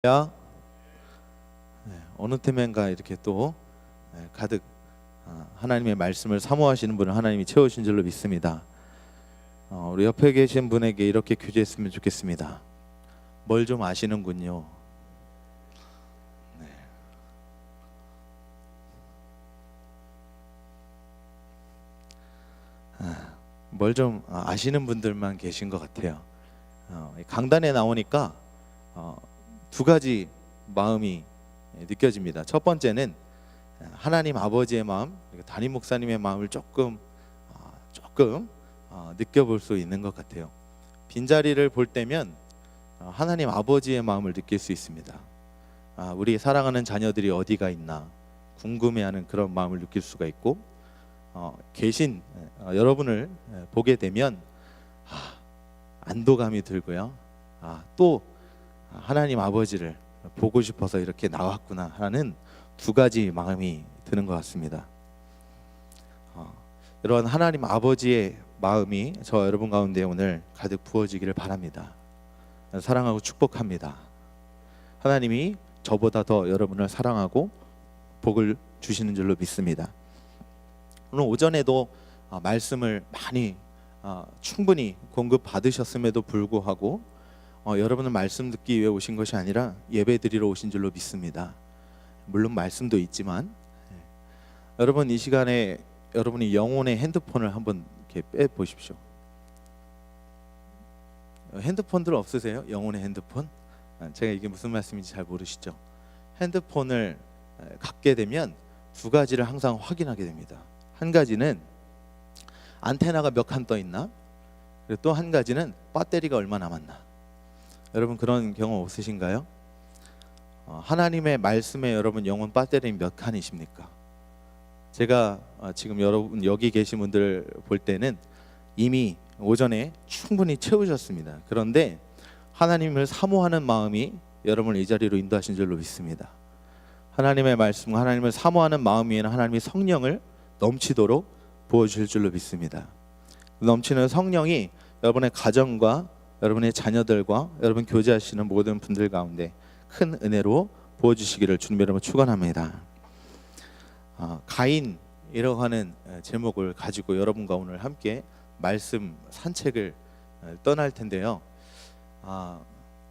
야, 어느 때면가 이렇게 또 가득 하나님의 말씀을 사모하시는 분을 하나님이 채우신 줄로 믿습니다. 우리 옆에 계신 분에게 이렇게 교제했으면 좋겠습니다. 뭘 좀 아시는군요. 뭘 좀 아시는 분들만 계신 것 같아요. 강단에 나오니까 두 가지 마음이 느껴집니다. 첫 번째는 하나님 아버지의 마음, 담임 목사님의 마음을 조금 느껴볼 수 있는 것 같아요. 빈자리를 볼 때면 하나님 아버지의 마음을 느낄 수 있습니다. 우리 사랑하는 자녀들이 어디가 있나 궁금해하는 그런 마음을 느낄 수가 있고, 계신 여러분을 보게 되면 안도감이 들고요. 또 하나님 아버지를 보고 싶어서 이렇게 나왔구나 하는 두 가지 마음이 드는 것 같습니다. 이런 하나님 아버지의 마음이 저 여러분 가운데 오늘 가득 부어지기를 바랍니다. 사랑하고 축복합니다. 하나님이 저보다 더 여러분을 사랑하고 복을 주시는 줄로 믿습니다. 오늘 오전에도 말씀을 많이 충분히 공급 받으셨음에도 불구하고 여러분은 말씀 듣기 위해 오신 것이 아니라 예배 드리러 오신 줄로 믿습니다. 물론 말씀도 있지만 여러분 이 시간에 여러분이 영혼의 핸드폰을 한번 이렇게 빼 보십시오. 핸드폰들 없으세요? 영혼의 핸드폰? 제가 이게 무슨 말씀인지 잘 모르시죠? 핸드폰을 갖게 되면 두 가지를 항상 확인하게 됩니다. 한 가지는 안테나가 몇 칸 떠 있나? 그리고 또 한 가지는 배터리가 얼마 남았나? 여러분 그런 경험 없으신가요? 하나님의 말씀에 여러분 영혼 배터리 몇 칸이십니까? 제가 지금 여러분 여기 계신 분들 볼 때는 이미 오전에 충분히 채우셨습니다. 그런데 하나님을 사모하는 마음이 여러분을 이 자리로 인도하신 줄로 믿습니다. 하나님의 말씀, 하나님을 사모하는 마음 위에는 하나님이 성령을 넘치도록 부어주실 줄로 믿습니다. 넘치는 성령이 여러분의 가정과 여러분의 자녀들과 여러분 교제하시는 모든 분들 가운데 큰 은혜로 부어주시기를 주님 여러분 축원합니다. 가인이라고 하는 제목을 가지고 여러분과 오늘 함께 말씀 산책을 떠날 텐데요.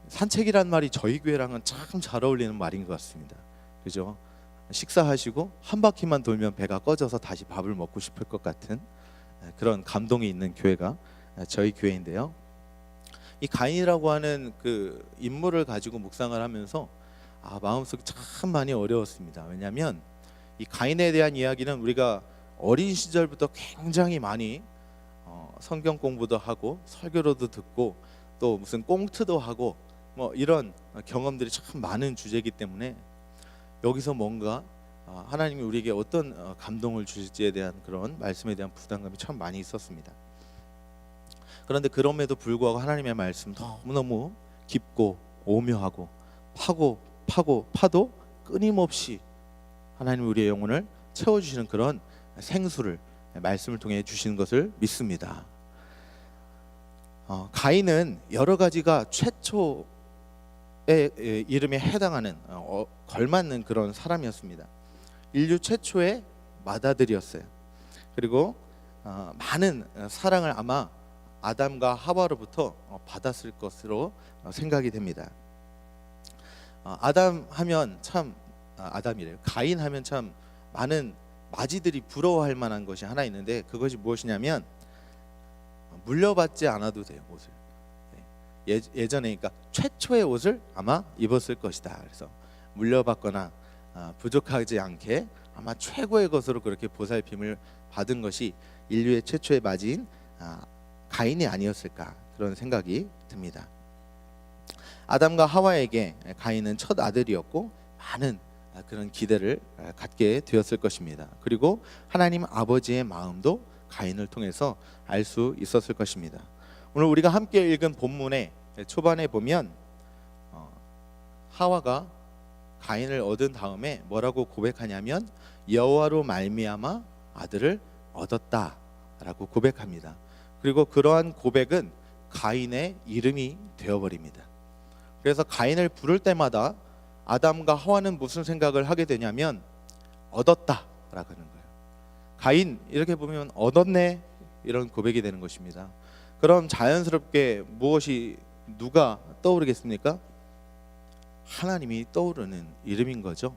산책이란 말이 저희 교회랑은 참 잘 어울리는 말인 것 같습니다. 그죠? 식사하시고 한 바퀴만 돌면 배가 꺼져서 다시 밥을 먹고 싶을 것 같은 그런 감동이 있는 교회가 저희 교회인데요. 이 가인이라고 하는 그 인물을 가지고 묵상을 하면서 마음속이 참 많이 어려웠습니다. 왜냐하면 이 가인에 대한 이야기는 우리가 어린 시절부터 굉장히 많이 성경 공부도 하고 설교로도 듣고 또 무슨 꽁트도 하고 뭐 이런 경험들이 참 많은 주제이기 때문에 여기서 뭔가 하나님이 우리에게 어떤 감동을 주실지에 대한 그런 말씀에 대한 부담감이 참 많이 있었습니다. 그런데 그럼에도 불구하고 하나님의 말씀 너무너무 깊고 오묘하고 파도 끊임없이 하나님 우리의 영혼을 채워주시는 그런 생수를 말씀을 통해 주시는 것을 믿습니다. 가인은 여러 가지가 최초의 이름에 해당하는 걸맞는 그런 사람이었습니다. 인류 최초의 맏아들이었어요. 그리고 많은 사랑을 아마 아담과 하와로부터 받았을 것으로 생각이 됩니다. 가인 하면 참 많은 마지들이 부러워할 만한 것이 하나 있는데 그것이 무엇이냐면 물려받지 않아도 돼요. 옷을 예전에 그러니까 최초의 옷을 아마 입었을 것이다. 그래서 물려받거나 부족하지 않게 아마 최고의 것으로 그렇게 보살핌을 받은 것이 인류의 최초의 맞이인 가인이 아니었을까 그런 생각이 듭니다. 아담과 하와에게 가인은 첫 아들이었고 많은 그런 기대를 갖게 되었을 것입니다. 그리고 하나님 아버지의 마음도 가인을 통해서 알 수 있었을 것입니다. 오늘 우리가 함께 읽은 본문의 초반에 보면 하와가 가인을 얻은 다음에 뭐라고 고백하냐면 여호와로 말미암아 아들을 얻었다라고 고백합니다. 그리고 그러한 고백은 가인의 이름이 되어버립니다. 그래서 가인을 부를 때마다 아담과 하와는 무슨 생각을 하게 되냐면 얻었다라고 하는 거예요. 가인 이렇게 보면 얻었네 이런 고백이 되는 것입니다. 그럼 자연스럽게 무엇이 누가 떠오르겠습니까? 하나님이 떠오르는 이름인 거죠.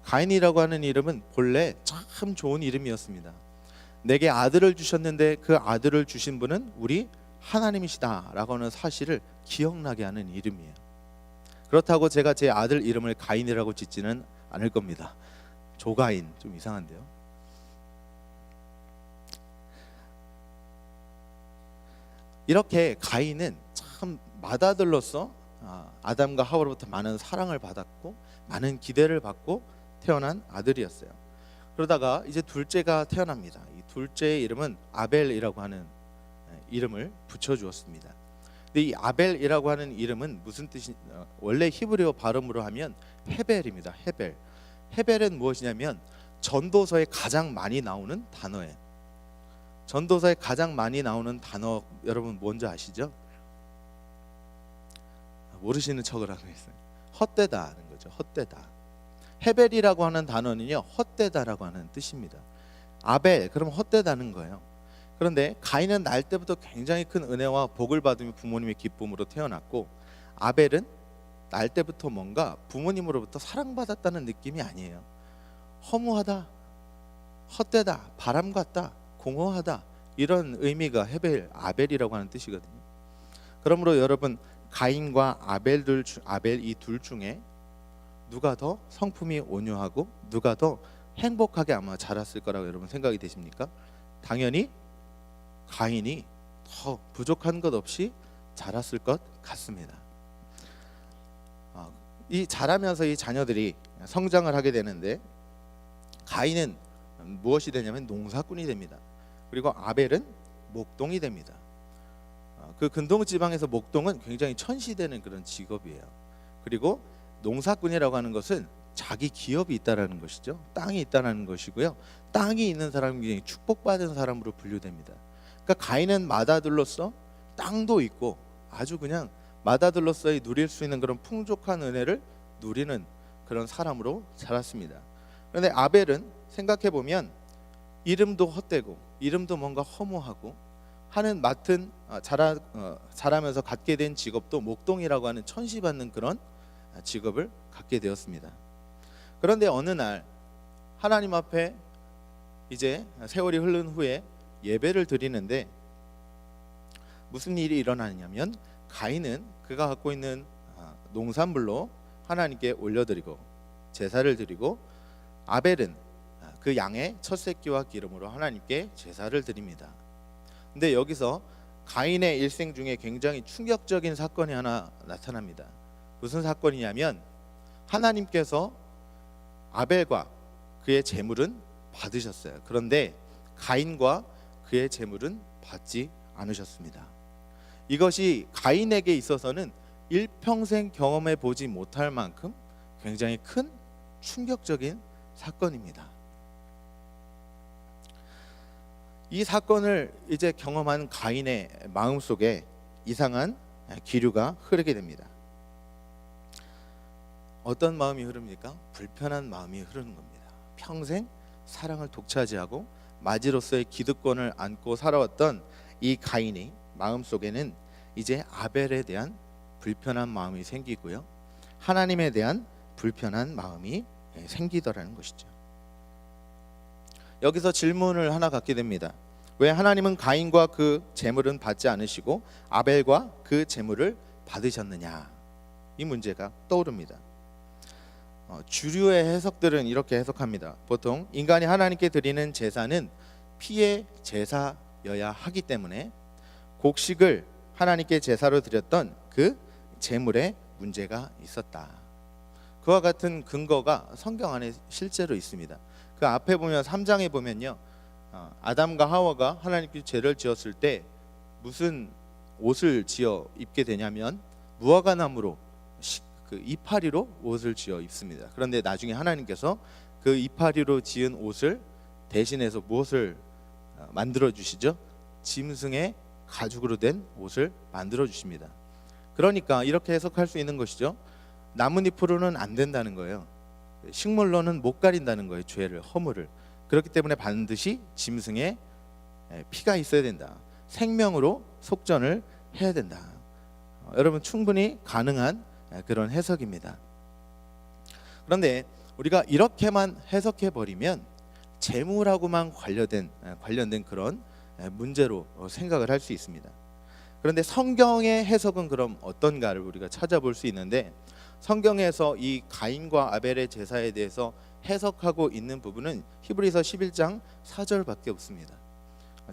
가인이라고 하는 이름은 본래 참 좋은 이름이었습니다. 내게 아들을 주셨는데 그 아들을 주신 분은 우리 하나님이시다라고 하는 사실을 기억나게 하는 이름이에요. 그렇다고 제가 제 아들 이름을 가인이라고 짓지는 않을 겁니다. 조가인 좀 이상한데요. 이렇게 가인은 참 맏아들로서 아담과 하와로부터 많은 사랑을 받았고 많은 기대를 받고 태어난 아들이었어요. 그러다가 이제 둘째가 태어납니다. 이 둘째의 이름은 아벨이라고 하는 이름을 붙여주었습니다. 근데 이 아벨이라고 하는 이름은 무슨 뜻이 원래 히브리어 발음으로 하면 헤벨입니다. 헤벨. 헤벨은 무엇이냐면 전도서에 가장 많이 나오는 단어예요. 전도서에 가장 많이 나오는 단어 여러분 뭔지 아시죠? 모르시는 척을 하고 있어요. 헛되다는 거죠. 헛되다. 헤벨이라고 하는 단어는요 헛되다라고 하는 뜻입니다. 아벨 그럼 헛되다는 거예요. 그런데 가인은 날 때부터 굉장히 큰 은혜와 복을 받으며 부모님의 기쁨으로 태어났고 아벨은 날 때부터 뭔가 부모님으로부터 사랑받았다는 느낌이 아니에요. 허무하다, 헛되다, 바람 같다, 공허하다 이런 의미가 헤벨, 아벨이라고 하는 뜻이거든요. 그러므로 여러분 가인과 아벨 이 둘 중에 누가 더 성품이 온유하고 누가 더 행복하게 아마 자랐을 거라고 여러분 생각이 되십니까? 당연히 가인이 더 부족한 것 없이 자랐을 것 같습니다. 이 자라면서 이 자녀들이 성장을 하게 되는데 가인은 무엇이 되냐면 농사꾼이 됩니다. 그리고 아벨은 목동이 됩니다. 그 근동 지방에서 목동은 굉장히 천시되는 그런 직업이에요. 그리고 농사꾼이라고 하는 것은 자기 기업이 있다라는 것이죠. 땅이 있다라는 것이고요. 땅이 있는 사람이 굉장히 축복받은 사람으로 분류됩니다. 그러니까 가인은 맏아들로서 땅도 있고 아주 그냥 맏아들로서의 누릴 수 있는 그런 풍족한 은혜를 누리는 그런 사람으로 자랐습니다. 그런데 아벨은 생각해 보면 이름도 헛되고 이름도 뭔가 허무하고 하는 맡은 자라면서 갖게 된 직업도 목동이라고 하는 천시받는 그런 직업을 갖게 되었습니다. 그런데 어느 날 하나님 앞에 이제 세월이 흐른 후에 예배를 드리는데 무슨 일이 일어나냐면 가인은 그가 갖고 있는 농산물로 하나님께 올려드리고 제사를 드리고 아벨은 그 양의 첫 새끼와 기름으로 하나님께 제사를 드립니다. 근데 여기서 가인의 일생 중에 굉장히 충격적인 사건이 하나 나타납니다. 무슨 사건이냐면 하나님께서 아벨과 그의 제물은 받으셨어요. 그런데 가인과 그의 제물은 받지 않으셨습니다. 이것이 가인에게 있어서는 일평생 경험해 보지 못할 만큼 굉장히 큰 충격적인 사건입니다. 이 사건을 이제 경험한 가인의 마음속에 이상한 기류가 흐르게 됩니다. 어떤 마음이 흐릅니까? 불편한 마음이 흐르는 겁니다. 평생 사랑을 독차지하고 마지로서의 기득권을 안고 살아왔던 이 가인이 마음속에는 이제 아벨에 대한 불편한 마음이 생기고요. 하나님에 대한 불편한 마음이 생기더라는 것이죠. 여기서 질문을 하나 갖게 됩니다. 왜 하나님은 가인과 그 제물은 받지 않으시고 아벨과 그 제물을 받으셨느냐? 이 문제가 떠오릅니다. 주류의 해석들은 이렇게 해석합니다. 보통 인간이 하나님께 드리는 제사는 피의 제사여야 하기 때문에 곡식을 하나님께 제사로 드렸던 그 제물에 문제가 있었다. 그와 같은 근거가 성경 안에 실제로 있습니다. 그 앞에 보면 3장에 보면요, 아담과 하와가 하나님께 죄를 지었을 때 무슨 옷을 지어 입게 되냐면 무화과나무로 그 이파리로 옷을 지어 입습니다. 그런데 나중에 하나님께서 그 이파리로 지은 옷을 대신해서 무엇을 만들어 주시죠? 짐승의 가죽으로 된 옷을 만들어 주십니다. 그러니까 이렇게 해석할 수 있는 것이죠. 나뭇잎으로는 안 된다는 거예요. 식물로는 못 가린다는 거예요. 죄를, 허물을. 그렇기 때문에 반드시 짐승의 피가 있어야 된다. 생명으로 속전을 해야 된다. 여러분, 충분히 가능한 그런 해석입니다. 그런데 우리가 이렇게만 해석해 버리면 재물하고만 관련된 그런 문제로 생각을 할 수 있습니다. 그런데 성경의 해석은 그럼 어떤가를 우리가 찾아볼 수 있는데, 성경에서 이 가인과 아벨의 제사에 대해서 해석하고 있는 부분은 히브리서 11장 4절밖에 없습니다.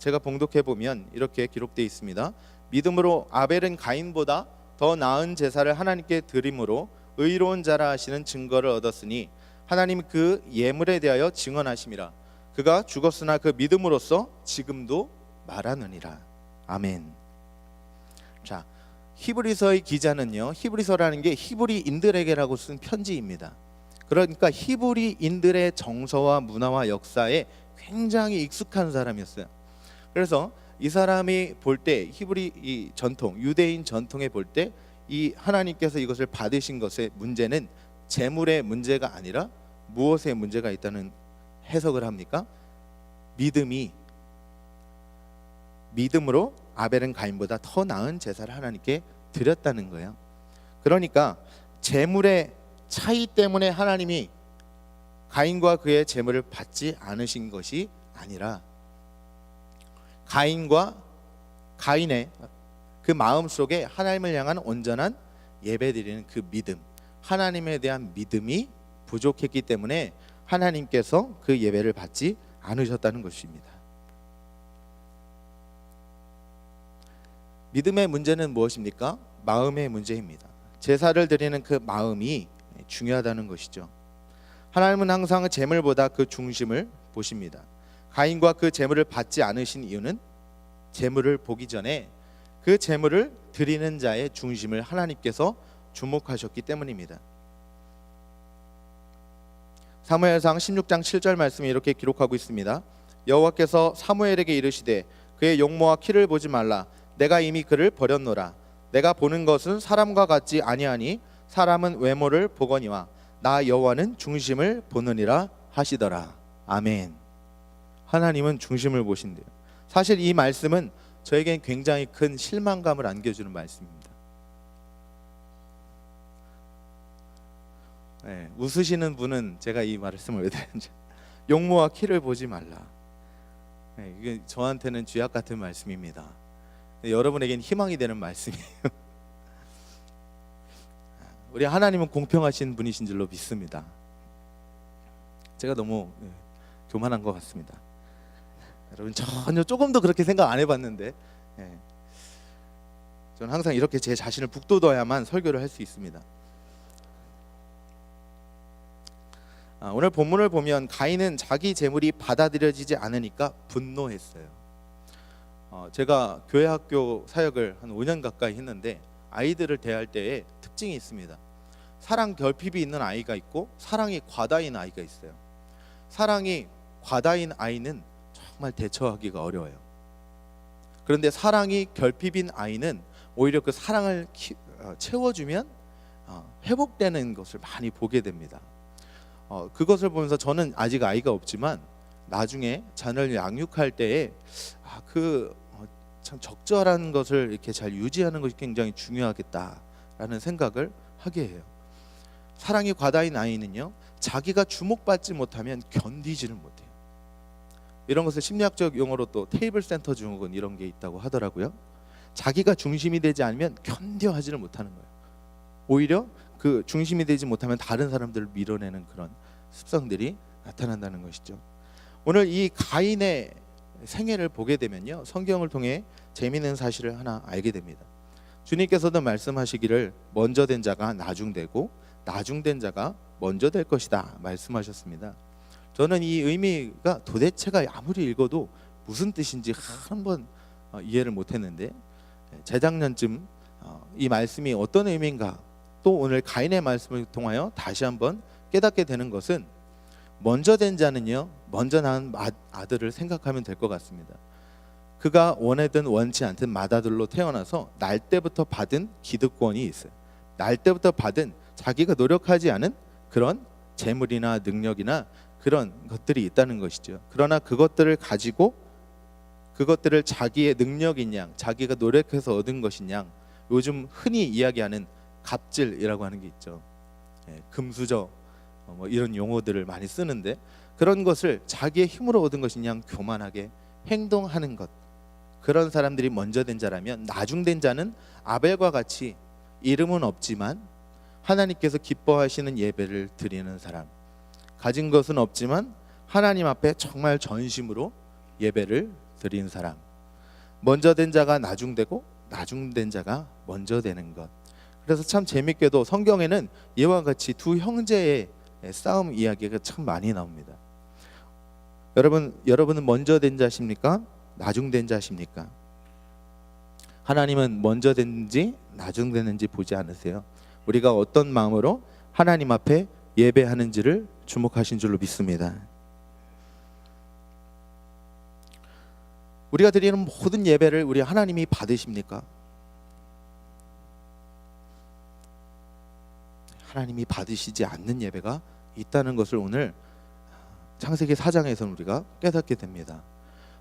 제가 봉독해 보면 이렇게 기록되어 있습니다. 믿음으로 아벨은 가인보다 더 나은 제사를 하나님께 드림으로 의로운 자라 하시는 증거를 얻었으니 하나님 그 예물에 대하여 증언하심이라. 그가 죽었으나 그 믿음으로써 지금도 말하느니라. 아멘. 자, 히브리서의 기자는요, 히브리서라는 게 히브리인들에게라고 쓴 편지입니다. 그러니까 히브리인들의 정서와 문화와 역사에 굉장히 익숙한 사람이었어요. 그래서 이 사람이 볼 때 히브리 이 전통, 유대인 전통에 볼 때 이 하나님께서 이것을 받으신 것의 문제는 재물의 문제가 아니라 무엇의 문제가 있다는 해석을 합니까? 믿음으로 아벨은 가인보다 더 나은 제사를 하나님께 드렸다는 거예요. 그러니까 재물의 차이 때문에 하나님이 가인과 그의 재물을 받지 않으신 것이 아니라 가인의 그 마음 속에 하나님을 향한 온전한 예배드리는 그 믿음, 하나님에 대한 믿음이 부족했기 때문에 하나님께서 그 예배를 받지 않으셨다는 것입니다. 믿음의 문제는 무엇입니까? 마음의 문제입니다. 제사를 드리는 그 마음이 중요하다는 것이죠. 하나님은 항상 재물보다 그 중심을 보십니다. 가인과 그 재물을 받지 않으신 이유는 재물을 보기 전에 그 재물을 드리는 자의 중심을 하나님께서 주목하셨기 때문입니다. 사무엘상 16장 7절 말씀이 이렇게 기록하고 있습니다. 여호와께서 사무엘에게 이르시되 그의 용모와 키를 보지 말라. 내가 이미 그를 버렸노라. 내가 보는 것은 사람과 같지 아니하니 사람은 외모를 보거니와 나 여호와는 중심을 보느니라 하시더라. 아멘. 하나님은 중심을 보신대요. 사실 이 말씀은 저에겐 굉장히 큰 실망감을 안겨주는 말씀입니다. 네, 웃으시는 분은 제가 이 말씀을 왜 드렸는지, 용모와 키를 보지 말라. 네, 이게 저한테는 쥐약 같은 말씀입니다. 여러분에겐 희망이 되는 말씀이에요. 우리 하나님은 공평하신 분이신 줄로 믿습니다. 제가 너무 교만한 것 같습니다. 여러분, 전혀 조금도 그렇게 생각 안 해봤는데, 저는 항상 이렇게 제 자신을 북돋아야만 설교를 할 수 있습니다. 오늘 본문을 보면 가인은 자기 재물이 받아들여지지 않으니까 분노했어요. 제가 교회 학교 사역을 한 5년 가까이 했는데 아이들을 대할 때에 특징이 있습니다. 사랑 결핍이 있는 아이가 있고 사랑이 과다인 아이가 있어요. 사랑이 과다인 아이는 정말 대처하기가 어려워요. 그런데 사랑이 결핍인 아이는 오히려 그 사랑을 채워주면 회복되는 것을 많이 보게 됩니다. 그것을 보면서 저는 아직 아이가 없지만 나중에 자녀를 양육할 때에 참 적절한 것을 이렇게 잘 유지하는 것이 굉장히 중요하겠다라는 생각을 하게 해요. 사랑이 과다인 아이는요, 자기가 주목받지 못하면 견디지를 못해요. 이런 것을 심리학적 용어로 또 테이블 센터 증후군 이런 게 있다고 하더라고요. 자기가 중심이 되지 않으면 견뎌하지를 못하는 거예요. 오히려 그 중심이 되지 못하면 다른 사람들을 밀어내는 그런 습성들이 나타난다는 것이죠. 오늘 이 가인의 생애를 보게 되면요, 성경을 통해 재미있는 사실을 하나 알게 됩니다. 주님께서도 말씀하시기를 먼저 된 자가 나중되고 나중된 자가 먼저 될 것이다 말씀하셨습니다. 저는 이 의미가 도대체가 아무리 읽어도 무슨 뜻인지 한번 이해를 못했는데, 재작년쯤 이 말씀이 어떤 의미인가 또 오늘 가인의 말씀을 통하여 다시 한번 깨닫게 되는 것은, 먼저 된 자는요, 먼저 낳은 아들을 생각하면 될 것 같습니다. 그가 원하든 원치 않든 맏아들로 태어나서 날 때부터 받은 기득권이 있어요. 날 때부터 받은 자기가 노력하지 않은 그런 재물이나 능력이나 그런 것들이 있다는 것이죠. 그러나 그것들을 가지고 그것들을 자기의 능력인 양, 자기가 노력해서 얻은 것인 양, 요즘 흔히 이야기하는 갑질이라고 하는 게 있죠. 금수저 뭐 이런 용어들을 많이 쓰는데, 그런 것을 자기의 힘으로 얻은 것인 양 교만하게 행동하는 것, 그런 사람들이 먼저 된 자라면 나중된 자는 아벨과 같이 이름은 없지만 하나님께서 기뻐하시는 예배를 드리는 사람, 가진 것은 없지만 하나님 앞에 정말 전심으로 예배를 드리는 사람, 먼저 된 자가 나중되고 나중된 자가 먼저 되는 것. 그래서 참 재밌게도 성경에는 이와 같이 두 형제의 싸움 이야기가 참 많이 나옵니다. 여러분은 먼저 된 자십니까? 나중된 자십니까? 하나님은 먼저 됐는지 나중됐는지 보지 않으세요. 우리가 어떤 마음으로 하나님 앞에 예배하는지를 주목하신 줄로 믿습니다. 우리가 드리는 모든 예배를 우리 하나님이 받으십니까? 하나님이 받으시지 않는 예배가 있다는 것을 오늘 창세기 4장에서는 우리가 깨닫게 됩니다.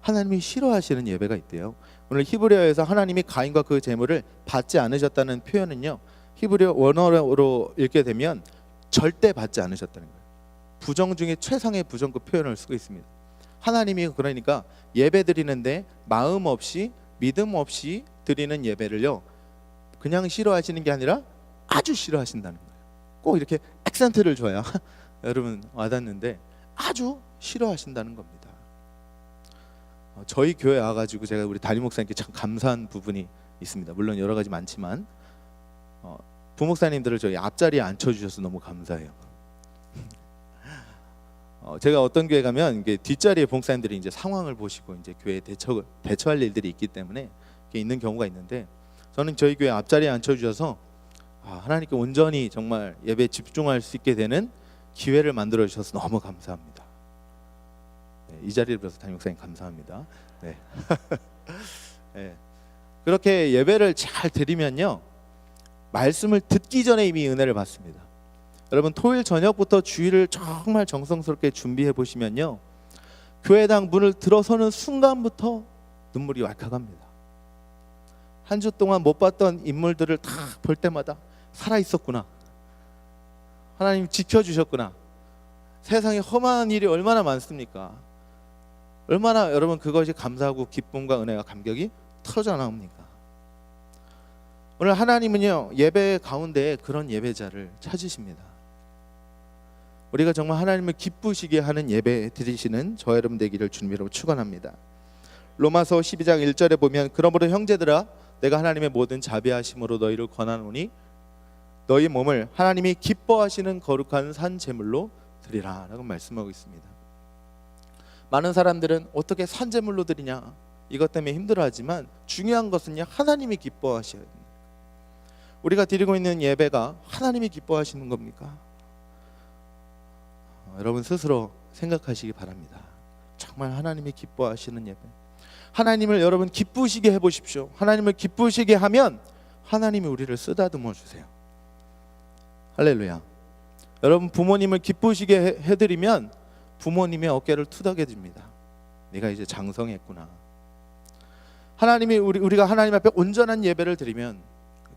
하나님이 싫어하시는 예배가 있대요. 오늘 히브리어에서 하나님이 가인과 그 제물을 받지 않으셨다는 표현은요, 히브리어 원어로 읽게 되면 절대 받지 않으셨다는 거예요. 부정 중에 최상의 부정급 표현을 쓰고 있습니다. 하나님이 그러니까 예배 드리는데 마음 없이 믿음 없이 드리는 예배를요, 그냥 싫어하시는 게 아니라 아주 싫어하신다는 거예요. 꼭 이렇게 액센트를 줘야 여러분 와닿는데 아주 싫어하신다는 겁니다. 저희 교회 와가지고 제가 우리 담임 목사님께 참 감사한 부분이 있습니다. 물론 여러 가지 많지만 부목사님들을 저희 앞자리에 앉혀주셔서 너무 감사해요. 제가 어떤 교회 가면 이게 뒷자리에 부목사님들이 이제 상황을 보시고 이제 교회에 대처할 일들이 있기 때문에 이렇게 있는 경우가 있는데, 저는 저희 교회 앞자리에 앉혀주셔서 하나님께 온전히 정말 예배에 집중할 수 있게 되는 기회를 만들어 주셔서 너무 감사합니다. 이 자리를 빌어서 담임 목사님 감사합니다. 네. 네. 그렇게 예배를 잘 드리면요, 말씀을 듣기 전에 이미 은혜를 받습니다. 여러분 토요일 저녁부터 주일을 정말 정성스럽게 준비해 보시면요, 교회당 문을 들어서는 순간부터 눈물이 왈칵합니다. 한 주 동안 못 봤던 인물들을 다 볼 때마다 살아 있었구나, 하나님 지켜주셨구나, 세상에 험한 일이 얼마나 많습니까? 얼마나 여러분 그것이 감사하고 기쁨과 은혜와 감격이 터져 나옵니까? 오늘 하나님은요, 예배 가운데 그런 예배자를 찾으십니다. 우리가 정말 하나님을 기쁘시게 하는 예배 드리시는 저 여러분 되기를 주님으로 축원합니다. 로마서 12장 1절에 보면, 그러므로 형제들아 내가 하나님의 모든 자비하심으로 너희를 권하노니 너희 몸을 하나님이 기뻐하시는 거룩한 산 제물로 드리라 라고 말씀하고 있습니다. 많은 사람들은 어떻게 산 제물로 드리냐 이것 때문에 힘들어하지만, 중요한 것은요, 하나님이 기뻐하셔야 됩니다. 우리가 드리고 있는 예배가 하나님이 기뻐하시는 겁니까? 여러분 스스로 생각하시기 바랍니다. 정말 하나님이 기뻐하시는 예배, 하나님을 여러분 기쁘시게 해보십시오. 하나님을 기쁘시게 하면 하나님이 우리를 쓰다듬어 주세요. 할렐루야. 여러분 부모님을 기쁘시게 해드리면 부모님의 어깨를 투닥여 줍니다. 네가 이제 장성했구나. 하나님이 우리가 하나님 앞에 온전한 예배를 드리면,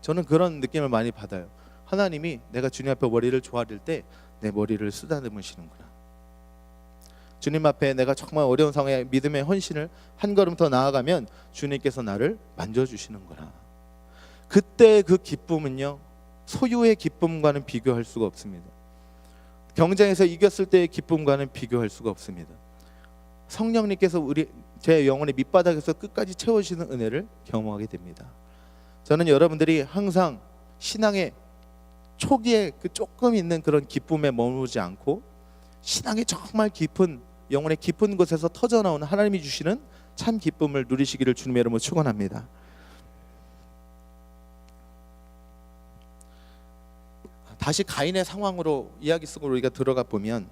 저는 그런 느낌을 많이 받아요. 하나님이 내가 주님 앞에 머리를 조아릴 때 내 머리를 쓰다듬으시는구나. 주님 앞에 내가 정말 어려운 상황에 믿음의 헌신을 한 걸음 더 나아가면 주님께서 나를 만져주시는구나. 그때 그 기쁨은요, 소유의 기쁨과는 비교할 수가 없습니다. 경쟁에서 이겼을 때의 기쁨과는 비교할 수가 없습니다. 성령님께서 제 영혼의 밑바닥에서 끝까지 채워주시는 은혜를 경험하게 됩니다. 저는 여러분들이 항상 신앙의 초기에 그 조금 있는 그런 기쁨에 머무르지 않고 신앙의 정말 깊은, 영혼의 깊은 곳에서 터져나오는 하나님이 주시는 참 기쁨을 누리시기를 주님의 이름으로 축원합니다. 다시 가인의 상황으로 이야기 속으로 우리가 들어가 보면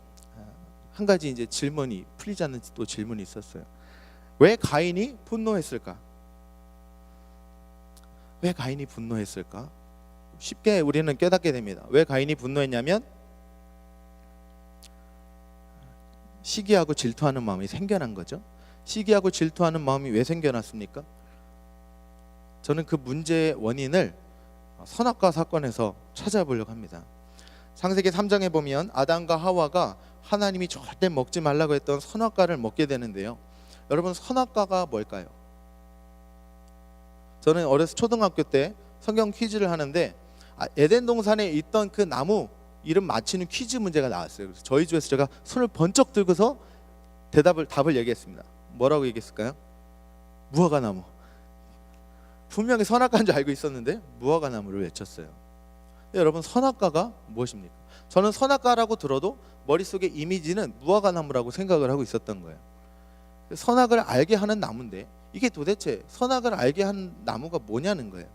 한 가지 이제 질문이 풀리지 않는 또 질문이 있었어요. 왜 가인이 분노했을까? 왜 가인이 분노했을까? 쉽게 우리는 깨닫게 됩니다. 왜 가인이 분노했냐면 시기하고 질투하는 마음이 생겨난 거죠. 시기하고 질투하는 마음이 왜 생겨났습니까? 저는 그 문제의 원인을 선악과 사건에서 찾아보려고 합니다. 창세기 3장에 보면 아담과 하와가 하나님이 절대 먹지 말라고 했던 선악과를 먹게 되는데요. 여러분, 선악과가 뭘까요? 저는 어렸을 초등학교 때 성경 퀴즈를 하는데 에덴 동산에 있던 그 나무 이름 맞히는 퀴즈 문제가 나왔어요. 그래서 저희 집에서 제가 손을 번쩍 들고서 답을 얘기했습니다. 뭐라고 얘기했을까요? 무화과나무. 분명히 선악과인 줄 알고 있었는데 무화과나무를 외쳤어요. 여러분, 선악과가 무엇입니까? 저는 선악과라고 들어도 머릿속에 이미지는 무화과나무라고 생각을 하고 있었던 거예요. 선악을 알게 하는 나무인데 이게 도대체 선악을 알게 하는 나무가 뭐냐는 거예요.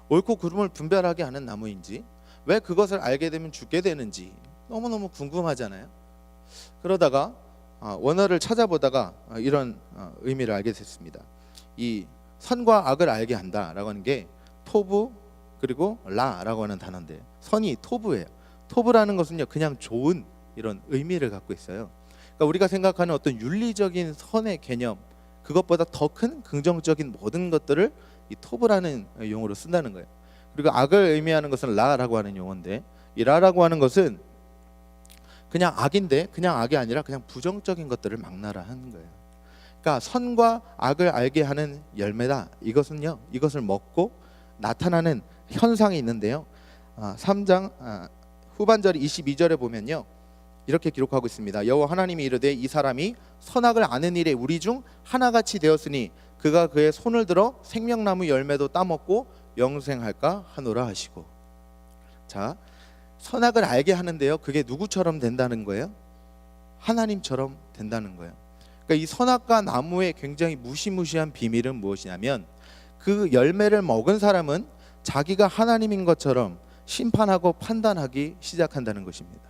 옳고 그름을 분별하게 하는 나무인지, 왜 그것을 알게 되면 죽게 되는지 너무너무 궁금하잖아요. 그러다가 원어를 찾아보다가 이런 의미를 알게 됐습니다. 이 선과 악을 알게 한다라고 하는 게 토브 그리고 라라고 하는 단어인데, 선이 토브예요. 토브라는 것은요, 그냥 좋은 이런 의미를 갖고 있어요. 그러니까 우리가 생각하는 어떤 윤리적인 선의 개념, 그것보다 더 큰 긍정적인 모든 것들을 이 토브라는 용어로 쓴다는 거예요. 그리고 악을 의미하는 것은 라라고 하는 용어인데, 이 라라고 하는 것은 그냥 악인데 그냥 악이 아니라 그냥 부정적인 것들을 막나라 하는 거예요. 그러니까 선과 악을 알게 하는 열매다. 이것은요, 이것을 먹고 나타나는 현상이 있는데요. 3장 후반절 22절에 보면요, 이렇게 기록하고 있습니다. 여호와 하나님이 이르되 이 사람이 선악을 아는 일에 우리 중 하나같이 되었으니 그가 그의 손을 들어 생명나무 열매도 따먹고 영생할까 하노라 하시고. 자, 선악을 알게 하는데요, 그게 누구처럼 된다는 거예요? 하나님처럼 된다는 거예요. 그러니까 이 선악과 나무의 굉장히 무시무시한 비밀은 무엇이냐면, 그 열매를 먹은 사람은 자기가 하나님인 것처럼 심판하고 판단하기 시작한다는 것입니다.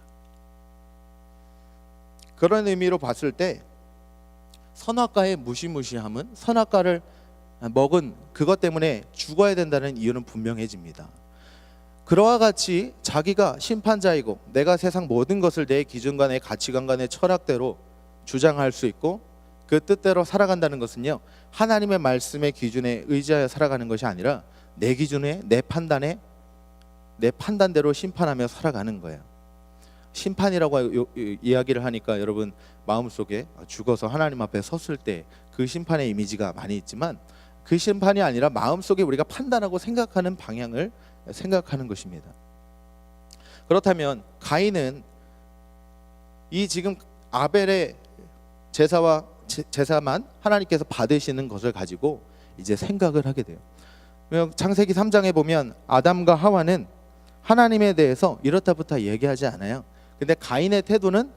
그런 의미로 봤을 때 선악과의 무시무시함은 선악과를 먹은 그것 때문에 죽어야 된다는 이유는 분명해집니다. 그와 같이 자기가 심판자이고 내가 세상 모든 것을 내 기준과 내 가치관과 내 철학대로 주장할 수 있고 그 뜻대로 살아간다는 것은요, 하나님의 말씀의 기준에 의지하여 살아가는 것이 아니라 내 기준에 내 판단에 내 판단대로 심판하며 살아가는 거예요. 심판이라고 이야기를 하니까 여러분 마음속에 죽어서 하나님 앞에 섰을 때 그 심판의 이미지가 많이 있지만, 그 심판이 아니라 마음속에 우리가 판단하고 생각하는 방향을 생각하는 것입니다. 그렇다면 가인은 이 지금 아벨의 제사만 하나님께서 받으시는 것을 가지고 이제 생각을 하게 돼요. 창세기 3장에 보면 아담과 하와는 하나님에 대해서 이렇다부터 얘기하지 않아요. 근데 가인의 태도는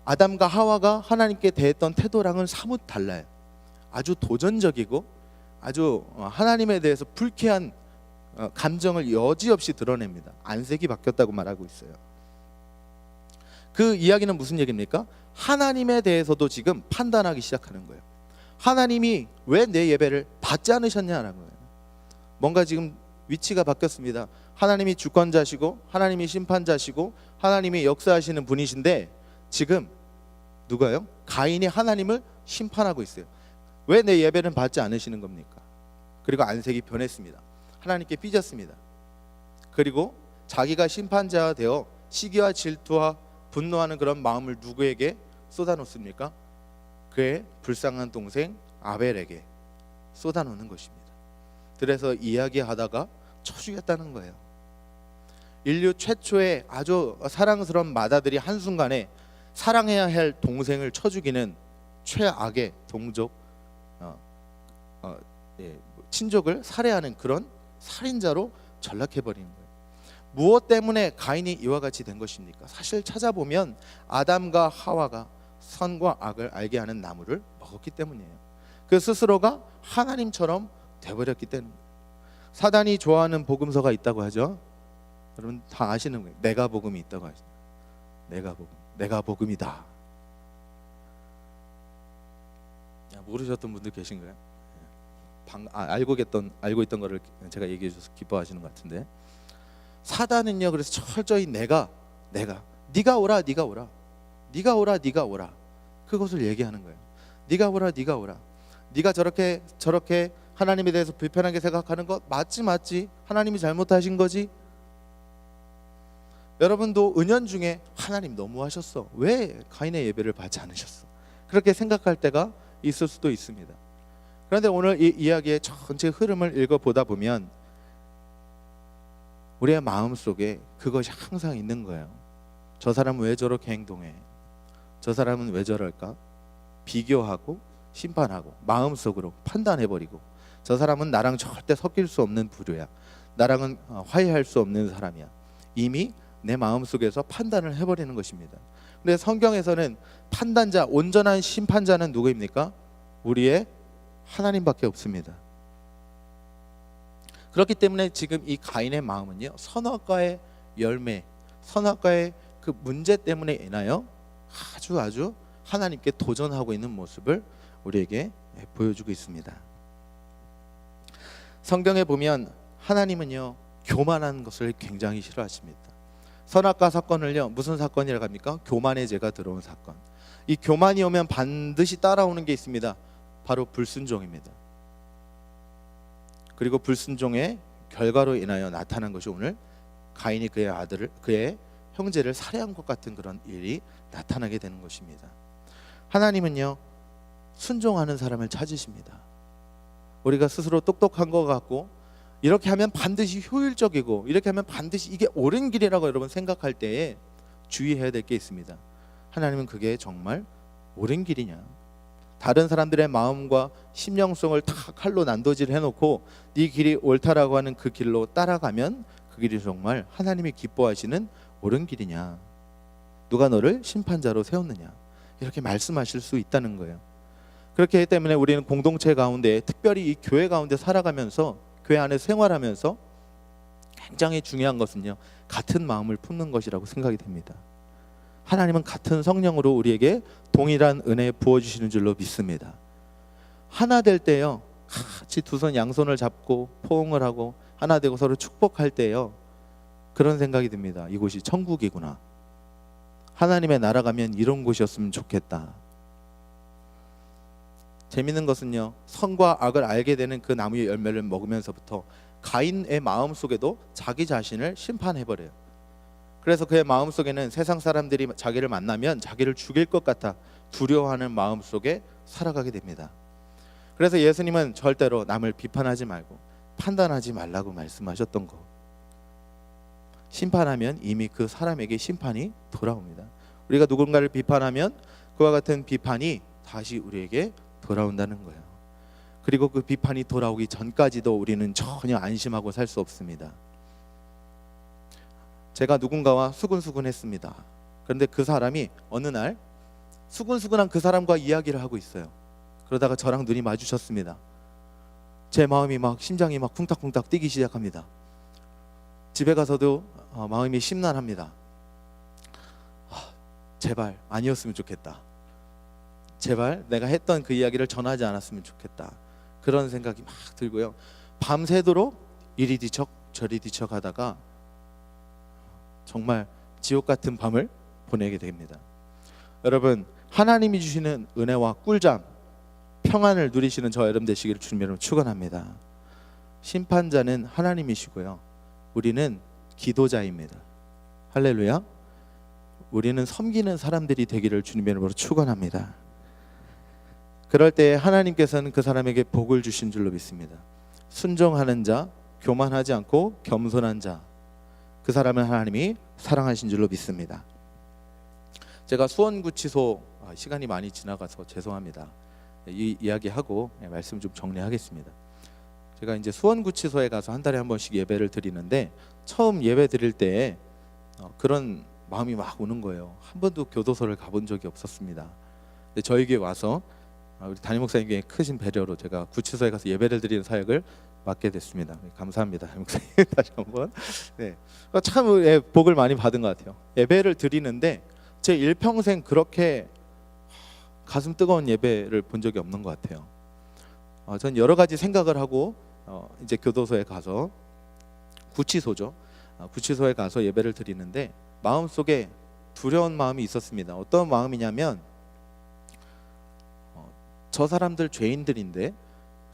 아담과 하와가 하나님께 대했던 태도랑은 사뭇 달라요. 아주 도전적이고 아주 하나님에 대해서 불쾌한 감정을 여지없이 드러냅니다. 안색이 바뀌었다고 말하고 있어요. 그 이야기는 무슨 얘기입니까? 하나님에 대해서도 지금 판단하기 시작하는 거예요. 하나님이 왜 내 예배를 받지 않으셨냐라는 거예요. 뭔가 지금 위치가 바뀌었습니다. 하나님이 주권자시고 하나님이 심판자시고 하나님이 역사하시는 분이신데 지금 누가요? 가인이 하나님을 심판하고 있어요. 왜 내 예배는 받지 않으시는 겁니까? 그리고 안색이 변했습니다. 하나님께 삐졌습니다. 그리고 자기가 심판자가 되어 시기와 질투와 분노하는 그런 마음을 누구에게 쏟아놓습니까? 그의 불쌍한 동생 아벨에게 쏟아놓는 것입니다. 그래서 이야기하다가 쳐주겠다는 거예요. 인류 최초의 아주 사랑스러운 마다들이 한순간에 사랑해야 할 동생을 쳐죽이는 최악의 동족 친족을 살해하는 그런 살인자로 전락해버리는 거예요. 무엇 때문에 가인이 이와 같이 된 것입니까? 사실 찾아보면 아담과 하와가 선과 악을 알게 하는 나무를 먹었기 때문이에요. 그 스스로가 하나님처럼 되어버렸기 때문에. 사단이 좋아하는 복음서가 있다고 하죠. 여러분 다 아시는 거예요. 내가 복음이 있다고 하죠. 내가 복음이다. 모르셨던 분들 계신가요? 알고 있던 거를 제가 얘기해 줘서 기뻐하시는 것 같은데, 사단은요 그래서 철저히 내가 네가 오라 그것을 얘기하는 거예요. 네가 오라 네가 저렇게 하나님에 대해서 불편하게 생각하는 것 맞지 하나님이 잘못하신 거지. 여러분도 은연중에 하나님 너무하셨어, 왜 가인의 예배를 받지 않으셨어, 그렇게 생각할 때가 있을 수도 있습니다. 그런데 오늘 이 이야기의 전체 흐름을 읽어보다 보면 우리의 마음속에 그것이 항상 있는 거예요. 저 사람은 왜 저렇게 행동해, 저 사람은 왜 저럴까, 비교하고 심판하고 마음속으로 판단해버리고, 저 사람은 나랑 절대 섞일 수 없는 부류야, 나랑은 화해할 수 없는 사람이야, 이미 내 마음속에서 판단을 해버리는 것입니다. 근데 성경에서는 판단자, 온전한 심판자는 누구입니까? 우리의 하나님밖에 없습니다. 그렇기 때문에 지금 이 가인의 마음은요, 선악과의 열매, 선악과의 그 문제 때문에 인하여 아주 하나님께 도전하고 있는 모습을 우리에게 보여주고 있습니다. 성경에 보면 하나님은요 교만한 것을 굉장히 싫어하십니다. 선악과 사건을요 무슨 사건이라고 합니까? 교만의 죄가 들어온 사건. 이 교만이 오면 반드시 따라오는 게 있습니다. 바로 불순종입니다. 그리고 불순종의 결과로 인하여 나타난 것이 오늘 가인이 그의 형제를 살해한 것 같은 그런 일이 나타나게 되는 것입니다. 하나님은요 순종하는 사람을 찾으십니다. 우리가 스스로 똑똑한 것 같고 이렇게 하면 반드시 효율적이고 이렇게 하면 반드시 이게 옳은 길이라고 여러분 생각할 때에 주의해야 될 게 있습니다. 하나님은 그게 정말 옳은 길이냐, 다른 사람들의 마음과 심령성을 다 칼로 난도질 해놓고 네 길이 옳다라고 하는 그 길로 따라가면 그 길이 정말 하나님이 기뻐하시는 옳은 길이냐, 누가 너를 심판자로 세웠느냐, 이렇게 말씀하실 수 있다는 거예요. 그렇기 때문에 우리는 공동체 가운데, 특별히 이 교회 가운데 살아가면서, 교회 안에 생활하면서 굉장히 중요한 것은요 같은 마음을 품는 것이라고 생각이 됩니다. 하나님은 같은 성령으로 우리에게 동일한 은혜 부어주시는 줄로 믿습니다. 하나 될 때요 같이 두 손 양손을 잡고 포옹을 하고 하나 되고 서로 축복할 때요 그런 생각이 듭니다. 이곳이 천국이구나, 하나님의 나라 가면 이런 곳이었으면 좋겠다. 재밌는 것은요 선과 악을 알게 되는 그 나무의 열매를 먹으면서부터 가인의 마음속에도 자기 자신을 심판해버려요. 그래서 그의 마음속에는 세상 사람들이 자기를 만나면 자기를 죽일 것 같아 두려워하는 마음속에 살아가게 됩니다. 그래서 예수님은 절대로 남을 비판하지 말고 판단하지 말라고 말씀하셨던 거. 심판하면 이미 그 사람에게 심판이 돌아옵니다. 우리가 누군가를 비판하면 그와 같은 비판이 다시 우리에게 돌아온다는 거예요. 그리고 그 비판이 돌아오기 전까지도 우리는 전혀 안심하고 살 수 없습니다. 제가 누군가와 수근수근했습니다. 그런데 그 사람이 어느 날 수근수근한 그 사람과 이야기를 하고 있어요. 그러다가 저랑 눈이 마주쳤습니다. 제 마음이 심장이 쿵탁쿵탁 뛰기 시작합니다. 집에 가서도 마음이 심란합니다. 제발 아니었으면 좋겠다, 제발 내가 했던 그 이야기를 전하지 않았으면 좋겠다, 그런 생각이 막 들고요. 밤새도록 이리 뒤척 저리 뒤척 하다가 정말 지옥 같은 밤을 보내게 됩니다. 여러분, 하나님이 주시는 은혜와 꿀잠, 평안을 누리시는 저 여러분 되시기를 주님으로 축원합니다. 심판자는 하나님이시고요, 우리는 기도자입니다. 할렐루야. 우리는 섬기는 사람들이 되기를 주님의 이름으로 축원합니다. 그럴 때 하나님께서는 그 사람에게 복을 주신 줄로 믿습니다. 순종하는 자, 교만하지 않고 겸손한 자, 그 사람을 하나님이 사랑하신 줄로 믿습니다. 제가 수원구치소, 시간이 많이 지나가서 죄송합니다. 이 이야기하고 말씀 좀 정리하겠습니다. 제가 이제 수원구치소에 가서 한 달에 한 번씩 예배를 드리는데, 처음 예배 드릴 때 그런 마음이 막 오는 거예요. 한 번도 교도소를 가본 적이 없었습니다. 근데 저에게 와서 우리 담임 목사님께 크신 배려로 제가 구치소에 가서 예배를 드리는 사역을 맡게 됐습니다. 감사합니다, 담임 목사님. 다시 한번. 네, 참 복을 많이 받은 것 같아요. 예배를 드리는데 제 일평생 그렇게 가슴 뜨거운 예배를 본 적이 없는 것 같아요. 전 여러 가지 생각을 하고 이제 교도소에 가서 구치소죠. 구치소에 가서 예배를 드리는데 마음속에 두려운 마음이 있었습니다. 어떤 마음이냐면 저 사람들 죄인들인데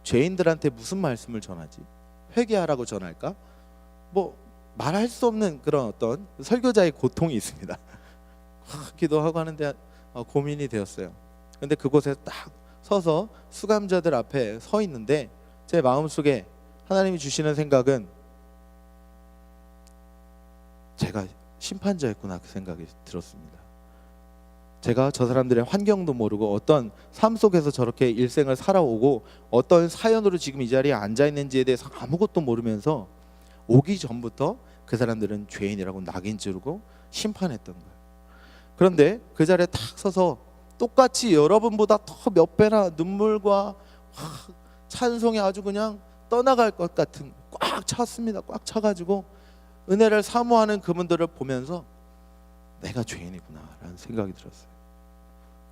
죄인들한테 무슨 말씀을 전하지? 회개하라고 전할까? 뭐 말할 수 없는 그런 어떤 설교자의 고통이 있습니다. 기도하고 하는데 고민이 되었어요. 근데 그곳에 딱 서서 수감자들 앞에 서 있는데 제 마음속에 하나님이 주시는 생각은 제가 심판자였구나, 그 생각이 들었습니다. 제가 저 사람들의 환경도 모르고 어떤 삶 속에서 저렇게 일생을 살아오고 어떤 사연으로 지금 이 자리에 앉아 있는지에 대해서 아무것도 모르면서 오기 전부터 그 사람들은 죄인이라고 낙인 지르고 심판했던 거예요. 그런데 그 자리에 탁 서서 똑같이 여러분보다 더 몇 배나 눈물과 찬송이 아주 그냥 떠나갈 것 같은 꽉 찼습니다. 꽉 차가지고 은혜를 사모하는 그분들을 보면서 내가 죄인이구나 라는 생각이 들었어요.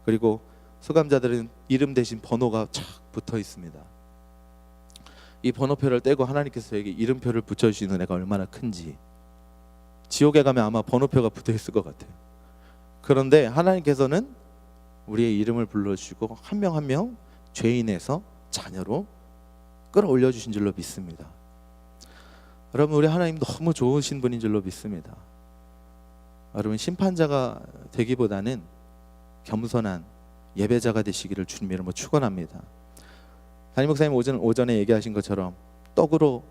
그리고 수감자들은 이름 대신 번호가 착 붙어 있습니다. 이 번호표를 떼고 하나님께서 저에게 이름표를 붙여주신 은혜가 얼마나 큰지. 지옥에 가면 아마 번호표가 붙어 있을 것 같아요. 그런데 하나님께서는 우리의 이름을 불러주시고 한 명 한 명 죄인에서 자녀로 끌어올려 주신 줄로 믿습니다. 여러분, 우리 하나님 너무 좋으신 분인 줄로 믿습니다. 여러분, 심판자가 되기보다는 겸손한 예배자가 되시기를 주님 이름으로 축원합니다. 담임 목사님 오전에 얘기하신 것처럼 떡으로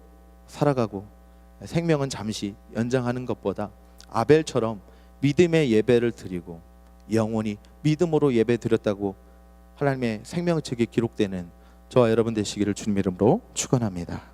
살아가고 생명은 잠시 연장하는 것보다 아벨처럼 믿음의 예배를 드리고 영원히 믿음으로 예배 드렸다고 하나님의 생명책에 기록되는 저와 여러분 되시기를 주님 이름으로 축원합니다.